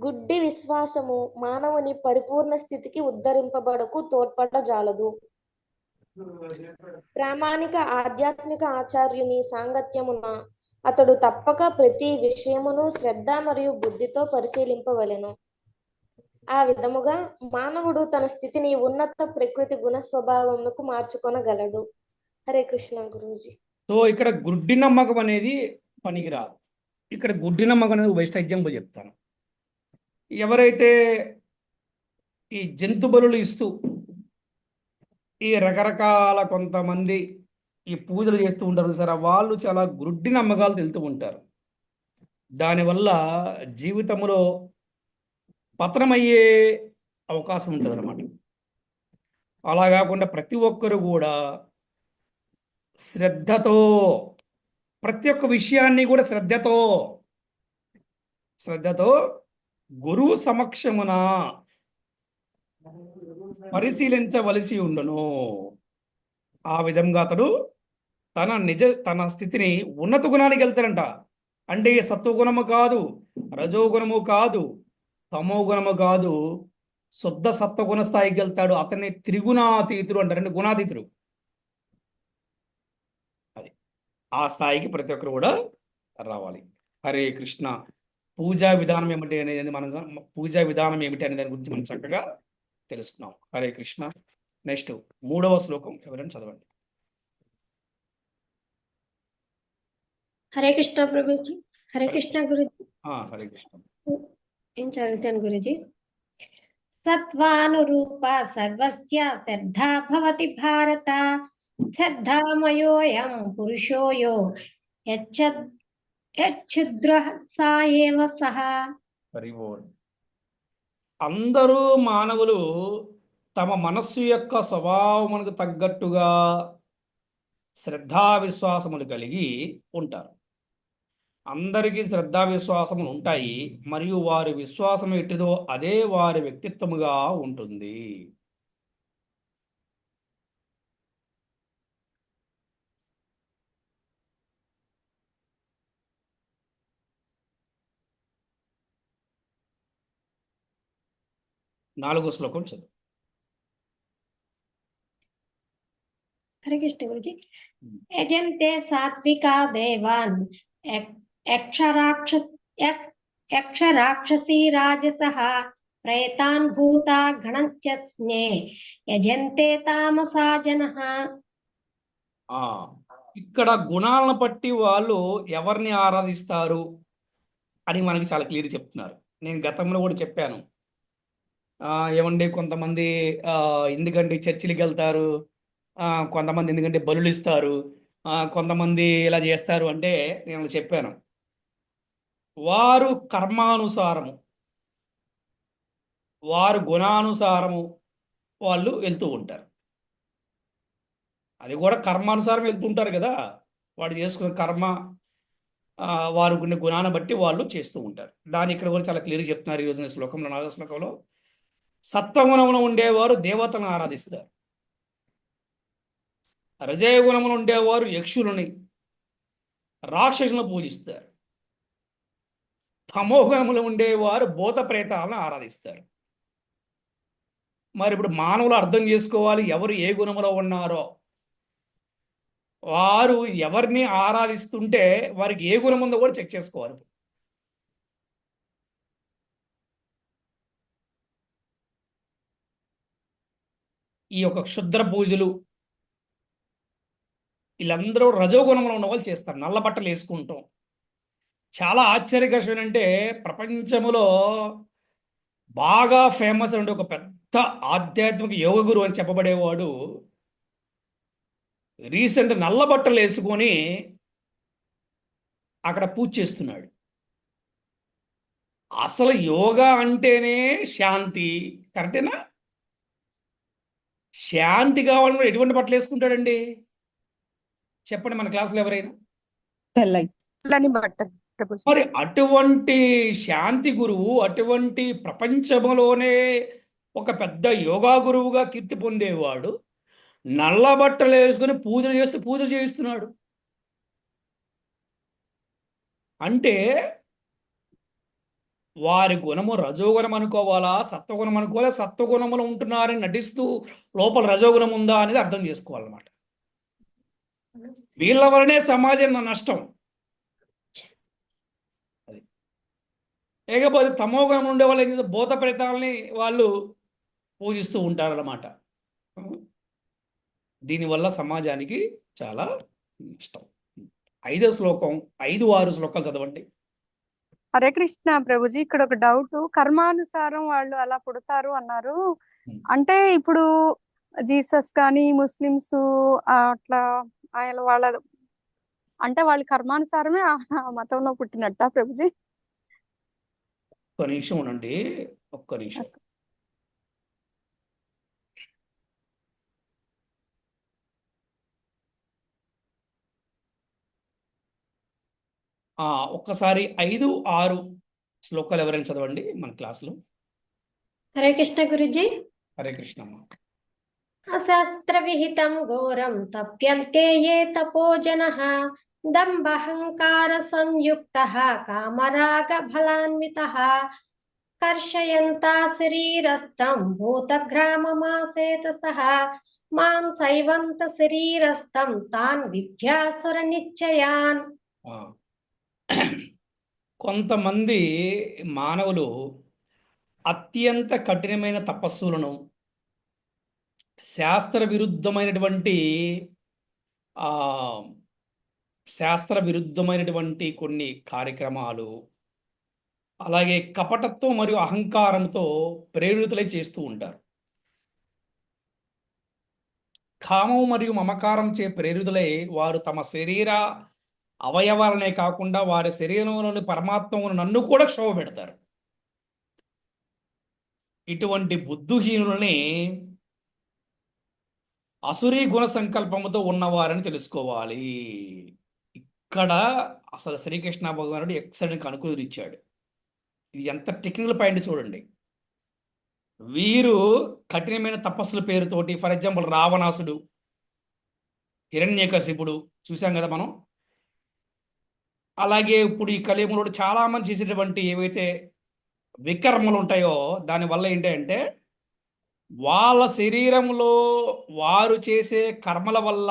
గుడ్డి విశ్వాసము మానవుని పరిపూర్ణ స్థితికి ఉద్ధరింపబడకు తోడ్పడజాలదు. ప్రామాణిక ఆధ్యాత్మిక ఆచార్యుని సాంగత్యమున అతడు తప్పక ప్రతి విషయమును శ్రద్ధ మరియు బుద్ధితో పరిశీలింపవలెను. ఆ విధముగా మానవుడు తన స్థితిని ఉన్నత ప్రకృతి గుణ స్వభావమునకు మార్చుకొనగలడు. హరే కృష్ణ గురూజీ. సో ఇక్కడ గుడ్డి నమ్మకం అనేది పనికిరాదు. ఇక్కడ గుడ్డి నమ్మకం అనేది బెస్ట్ ఎగ్జాంపుల్ చెప్తాను. ఎవరైతే ఈ జంతు బలులు ఇస్తూ ఈ రకరకాల కొంతమంది ఈ పూజలు చేస్తూ ఉంటారు సరే, వాళ్ళు చాలా గుడ్డి నమ్మకాలు తెలుతూ ఉంటారు. దానివల్ల జీవితంలో పతనమయ్యే అవకాశం ఉంటుంది అన్నమాట. అలా కాకుండా ప్రతి ఒక్కరు కూడా శ్రద్ధతో ప్రతి ఒక్క విషయాన్ని కూడా శ్రద్ధతో గురువు సమక్షమున పరిశీలించవలసి ఉండును. ఆ విధంగా అతడు తన స్థితిని ఉన్నత గుణానికి వెళ్తాడంట. అంటే సత్వగుణము కాదు, రజోగుణము కాదు, తమో గుణము కాదు, శుద్ధ సత్వగుణ స్థాయికి వెళ్తాడు. అతన్ని త్రిగుణాతీతుడు అంటారు, అంటే గుణాతీతుడు. అది ఆ స్థాయికి ప్రతి ఒక్కరు కూడా రావాలి. హరే కృష్ణ. పూజా విధానం ఏమిటి అనేది దాని గురించి మనం చక్కగా తెలుసుకున్నాం. హరే కృష్ణ. నెక్స్ట్ 3వ శ్లోకం ఎవరైనా చదవండి. హరే కృష్ణ ప్రభుజీ. హరే కృష్ణ గురుజీ. హరే కృష్ణ. నేను చదువుతాను గురుజీ. సత్వానురూప సర్వస్య శ్రద్ధా భవతి భారత, శ్రద్ధామయోయం పురుషోయో యచ్ఛుద్రః సా ఏవ సహ. అందరూ మానవులు తమ మనస్సు యొక్క స్వభావమునకు తగ్గట్టుగా శ్రద్ధా విశ్వాసములు కలిగి ఉంటారు. అందరికీ శ్రద్ధా విశ్వాసములు ఉంటాయి, మరియు వారి విశ్వాసం ఎట్టిదో అదే వారి వ్యక్తిత్వముగా ఉంటుంది. నాలుగో శ్లోకం చదువు. హరే కృష్ణ గురుజీ. యజంతే సాత్వికా దేవాన్ యక్షరాక్షసీ రాజసః ప్రేతాన్ భూతా గణంత్యస్నే యజంతే తామసా జనః. ఆ ఇక్కడ గుణాలను బట్టి వాళ్ళు ఎవరిని ఆరాధిస్తారు అని మనకి చాలా క్లియర్ చెప్తున్నారు. నేను గతంలో కూడా చెప్పాను. ఏమండి, కొంతమంది ఎందుకంటే చర్చిలకు వెళ్తారు, కొంతమంది ఎందుకంటే బలులు ఇస్తారు, కొంతమంది ఇలా చేస్తారు అంటే నేను చెప్పాను, వారు కర్మానుసారము, వారు గుణానుసారము వాళ్ళు వెళ్తూ ఉంటారు. అది కూడా కర్మానుసారం వెళ్తుంటారు కదా, వాడు చేసుకునే కర్మ వారు కొన్ని గుణాన్ని బట్టి వాళ్ళు చేస్తూ ఉంటారు. దాన్ని ఇక్కడ కూడా చాలా క్లియర్గా చెప్తున్నారు ఈ రోజున శ్లోకంలో, 4వ శ్లోకంలో. సత్వగుణమున ఉండేవారు దేవతలను ఆరాధిస్తారు, రజయగుణములు ఉండేవారు యక్షులని రాక్షసులను పూజిస్తారు, తమోగుణములు ఉండేవారు భూత ప్రేతాలను ఆరాధిస్తారు. మరి ఇప్పుడు మానవులు అర్థం చేసుకోవాలి ఎవరు ఏ గుణములో ఉన్నారో. వారు ఎవరిని ఆరాధిస్తుంటే వారికి ఏ గుణం ఉందో కూడా చెక్ చేసుకోవాలి. ఈ యొక్క క్షుద్ర పూజలు వీళ్ళందరూ రజోగుణంలో ఉన్న వాళ్ళు చేస్తారు. నల్ల బట్టలు వేసుకుంటాం. చాలా ఆశ్చర్యకరం ఏంటంటే ప్రపంచంలో బాగా ఫేమస్ అంటే ఒక పెద్ద ఆధ్యాత్మిక యోగ గురువు అని చెప్పబడేవాడు రీసెంట్ నల్ల బట్టలు వేసుకొని అక్కడ పూజ చేస్తున్నాడు. అసలు యోగా అంటేనే శాంతి, కరెక్టేనా? శాంతి కావాలని ఎటువంటి బట్టలు వేసుకుంటాడండి చెప్పండి మన క్లాసులో ఎవరైనా? తెల్లని బట్టలు ప్రభుజీ. మరి అటువంటి శాంతి గురువు, అటువంటి ప్రపంచంలోనే ఒక పెద్ద యోగా గురువుగా కీర్తి పొందేవాడు నల్ల బట్టలు వేసుకొని పూజలు చేస్తూ పూజలు చేయిస్తున్నాడు. అంటే వారి గుణము రజోగుణం అనుకోవాలా, సత్వగుణం అనుకోవాలా? సత్వగుణములు ఉంటున్నారని నటిస్తూ లోపల రజోగుణం ఉందా అనేది అర్థం చేసుకోవాలన్నమాట. వీళ్ళ వలనే సమాజం నష్టం. అది లేకపోతే తమోగుణం ఉండే వాళ్ళు ఏం చేస్తారు, భూత ప్రేతాలని వాళ్ళు పూజిస్తూ ఉంటారన్నమాట. దీనివల్ల సమాజానికి చాలా నష్టం. 5వ శ్లోకం, 5, 6 శ్లోకాలు చదవండి. హరే కృష్ణ ప్రభుజీ. ఇక్కడ ఒక డౌట్, కర్మానుసారం వాళ్ళు అలా పుడతారు అన్నారు. అంటే ఇప్పుడు జీసస్ కానీ ముస్లిమ్స్ అట్లా ఆయన వాళ్ళ అంటే వాళ్ళ కర్మానుసారమే ఆ మతంలో పుట్టినట్ట ప్రభుజీ? ఒక్క నిమిషం ఉండండి, ఒక్క నిమిషం. ఒక్కసారి 5, 6 శ్లోకాలు ఎవరైనా చదవండి మన క్లాసులో. హరే కృష్ణ గురుజీ. హరే కృష్ణమ్మ. అశాస్త్ర విహితం ఘోరం తప్యంతే ఏ తపో జనః దంభహంకార సంయుక్తః కామరాగ ఫలాన్వితః కర్షయంతా శరీరస్థం భూతగ్రామమాసేతసః మాం సైవంత శరీరస్థం తాన్ విద్యాసుర నిశ్చయాన్. కొంతమంది మానవులు అత్యంత కఠినమైన తపస్సులను, శాస్త్ర విరుద్ధమైనటువంటి కొన్ని కార్యక్రమాలు, అలాగే కపటత్వం మరియు అహంకారంతో ప్రేరితులై చేస్తూ ఉంటారు. కామం మరియు మమకారం చే ప్రేరితులై వారు తమ శరీర అవయవాలనే కాకుండా వారి శరీరంలోని పరమాత్మను నన్ను కూడా క్షోభ పెడతారు. ఇటువంటి బుద్ధిహీనులని అసురీ గుణ సంకల్పముతో ఉన్నవారని తెలుసుకోవాలి. ఇక్కడ అసలు శ్రీకృష్ణ భగవానుడు ఎక్సలెంట్ కనుకుదిరిచ్చాడు. ఇది ఎంత టెక్నికల్ పాయింట్ చూడండి. వీరు కఠినమైన తపస్సుల పేరుతోటి, ఫర్ ఎగ్జాంపుల్ రావణాసుడు, హిరణ్యకశిపుడు చూసాం కదా మనం. అలాగే ఇప్పుడు ఈ కలియుగంలో చాలా మంది చేసేటువంటి ఏవైతే వికర్మలు ఉంటాయో దానివల్ల ఏంటంటే వాళ్ళ శరీరంలో వారు చేసే కర్మల వల్ల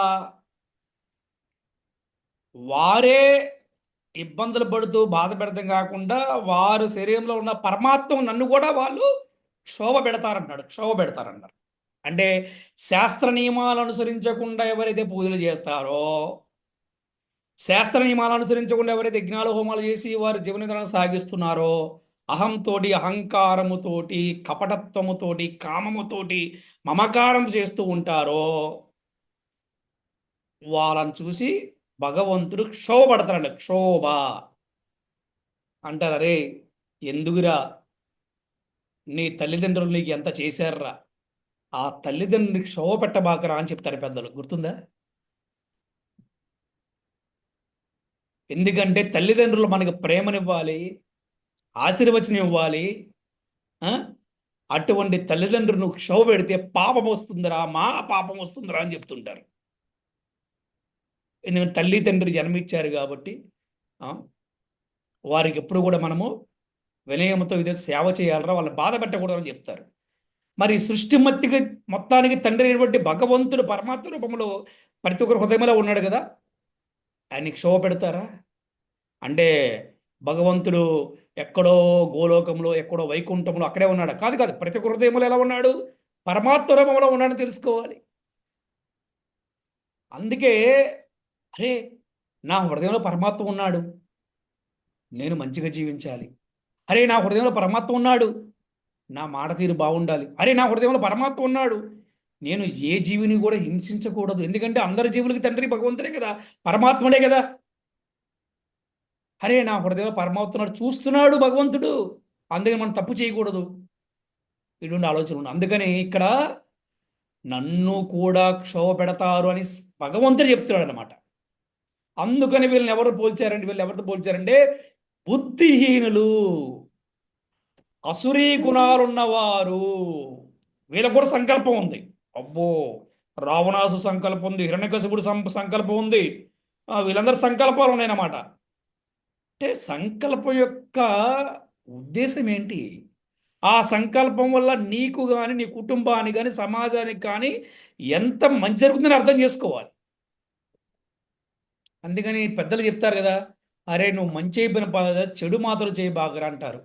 వారే ఇబ్బందులు పడుతూ బాధ పెడతాం కాకుండా వారు శరీరంలో ఉన్న పరమాత్మ నన్ను కూడా వాళ్ళు క్షోభ పెడతారన్నారు. అంటే శాస్త్ర నియమాలు అనుసరించకుండా ఎవరైతే పూజలు చేస్తారో, శాస్త్ర నియమాలు అనుసరించకుండా ఎవరైతే యజ్ఞాలు హోమాలు చేసి వారి జీవన విధానం సాగిస్తున్నారో, అహంతోటి, అహంకారముతోటి, కపటత్వముతోటి, కామముతోటి మమకారం చేస్తూ ఉంటారో వాళ్ళని చూసి భగవంతుడు క్షోభపడతారంట. క్షోభ అంటారు, అరే ఎందుకురా నీ తల్లిదండ్రులు నీకు ఎంత చేశారా, ఆ తల్లిదండ్రులకి క్షోభ పెట్టబాకరా అని చెప్తారు పెద్దలు. గుర్తుందా? ఎందుకంటే తల్లిదండ్రులు మనకు ప్రేమనివ్వాలి, ఆశీర్వచనం ఇవ్వాలి. అటువంటి తల్లిదండ్రులు నువ్వు క్షోభ పెడితే పాపం వస్తుందిరా, మా పాపం వస్తుందిరా అని చెప్తుంటారు. ఎందుకంటే తల్లి తండ్రి జన్మించారు కాబట్టి వారికి ఎప్పుడు కూడా మనము వినయంతో ఇదే సేవ చేయాలరా, వాళ్ళని బాధ పెట్టకూడదని చెప్తారు. మరి సృష్టి మొత్తానికి తండ్రి అయినటువంటి భగవంతుడు పరమాత్మ రూపంలో ప్రతి ఒక్కరి హృదయంలో ఉన్నాడు కదా, ఆయన్ని క్షోభ పెడతారా? అంటే భగవంతుడు ఎక్కడో గోలోకంలో, ఎక్కడో వైకుంఠంలో అక్కడే ఉన్నాడు కాదు. ప్రతి ఒక్క హృదయంలో ఎలా ఉన్నాడు? పరమాత్మ రూపంలో ఉన్నాడని తెలుసుకోవాలి. అందుకే అరే నా హృదయంలో పరమాత్మ ఉన్నాడు, నేను మంచిగా జీవించాలి. అరే నా హృదయంలో పరమాత్మ ఉన్నాడు, నా మాట తీరు బాగుండాలి. అరే నా హృదయంలో పరమాత్మ ఉన్నాడు, నేను ఏ జీవిని కూడా హింసించకూడదు. ఎందుకంటే అందరి జీవులకి తండ్రి భగవంతుడే కదా, పరమాత్ముడే కదా. అరే నా హృదయంలో పరమాత్మ చూస్తున్నాడు భగవంతుడు, అందుకని మనం తప్పు చేయకూడదు. ఇటువంటి ఆలోచన ఉంది. అందుకని ఇక్కడ నన్ను కూడా క్షోభ పెడతారు అని భగవంతుడు చెప్తున్నాడు అనమాట. అందుకని వీళ్ళని ఎవరితో పోల్చారంటే బుద్ధిహీనులు, అసురీ గుణాలున్నవారు. వీళ్ళకు కూడా సంకల్పం ఉంది. అబ్బో రావణాసు సంకల్పం ఉంది, హిరణ్యకశిపుడు సంకల్పం ఉంది, వీళ్ళందరూ సంకల్పాలు ఉన్నాయన్నమాట. అంటే సంకల్పం యొక్క ఉద్దేశం ఏంటి? ఆ సంకల్పం వల్ల నీకు కానీ, నీ కుటుంబానికి కానీ, సమాజానికి కానీ ఎంత మంచి జరుగుతుందని అర్థం చేసుకోవాలి. అందుకని పెద్దలు చెప్తారు కదా, అరే నువ్వు మంచి అయిపోయిన పర్లేదు, చెడు మాత్రం చేయబాకరా అంటారు.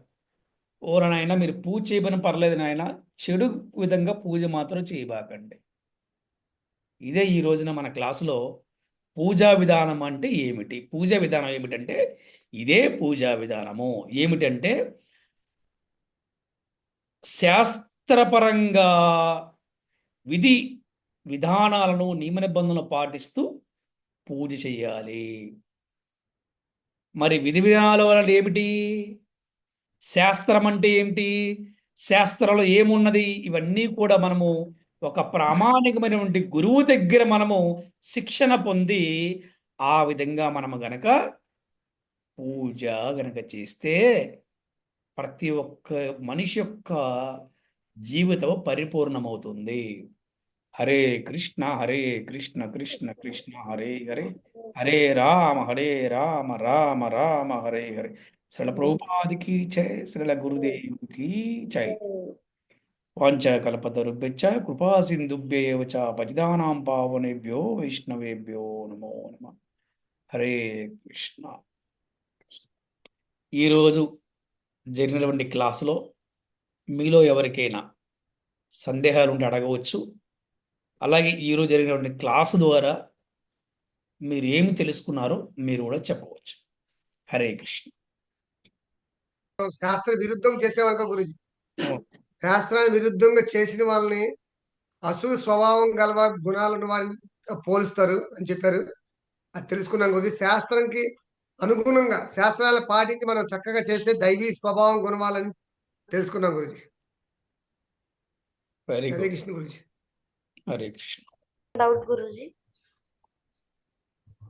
ఓరా నాయన, మీరు పూజ చేయబోయిన పర్లేదు నాయన, చెడు విధంగా పూజ మాత్రం చేయబాకండి. ఇదే ఈ రోజున మన క్లాసులో పూజా విధానం అంటే ఏమిటి, పూజా విధానం ఏమిటంటే ఇదే పూజా విధానము. ఏమిటంటే శాస్త్రపరంగా విధి విధానాలను, నియమ నిబంధనలు పాటిస్తూ పూజ చేయాలి. మరి విధి విధానాల వల్ల ఏమిటి? శాస్త్రం అంటే ఏమిటి, శాస్త్రంలో ఏమున్నది, ఇవన్నీ కూడా మనము ఒక ప్రామాణికమైనటువంటి గురువు దగ్గర మనము శిక్షణ పొంది ఆ విధంగా మనము గనక పూజ గనక చేస్తే ప్రతి ఒక్క మనిషి యొక్క జీవితం పరిపూర్ణమవుతుంది. హరే కృష్ణ కృష్ణ కృష్ణ హరే హరే, హరే రామ రామ రామ హరే హరే. శ్రీల ప్రభుపాదికి జై, శ్రీల గురుదేవుకి జై. వాంఛాకల్పతరుభ్యశ్చ కృపా సింధుభ్యేవ చ పతితానాం పావనేభ్యో వైష్ణవేభ్యో నమో నమః. హరే కృష్ణ. ఈరోజు జరిగినటువంటి క్లాసులో మీలో ఎవరికైనా సందేహాలు ఉంటే అడగవచ్చు. అలాగే ఈరోజు జరిగినటువంటి క్లాసు ద్వారా మీరు ఏమి తెలుసుకున్నారో మీరు కూడా చెప్పవచ్చు. హరే కృష్ణ. శాస్త్ర విరుద్ధం చేసేవనుకో గురుజీ, శాస్త్రాన్ని విరుద్ధంగా చేసిన వాళ్ళని అసురు స్వభావం గల గుణాలను వారిని పోలుస్తారు అని చెప్పారు. అది తెలుసుకున్నాం గురుజీ. శాస్త్రానికి అనుగుణంగా శాస్త్రాలను పాటించి మనం చక్కగా చేస్తే దైవీ స్వభావం గుణాలని తెలుసుకున్నాం Guruji. Very Hare good. Krishna Guruji. Hare Krishna. Doubt Guruji.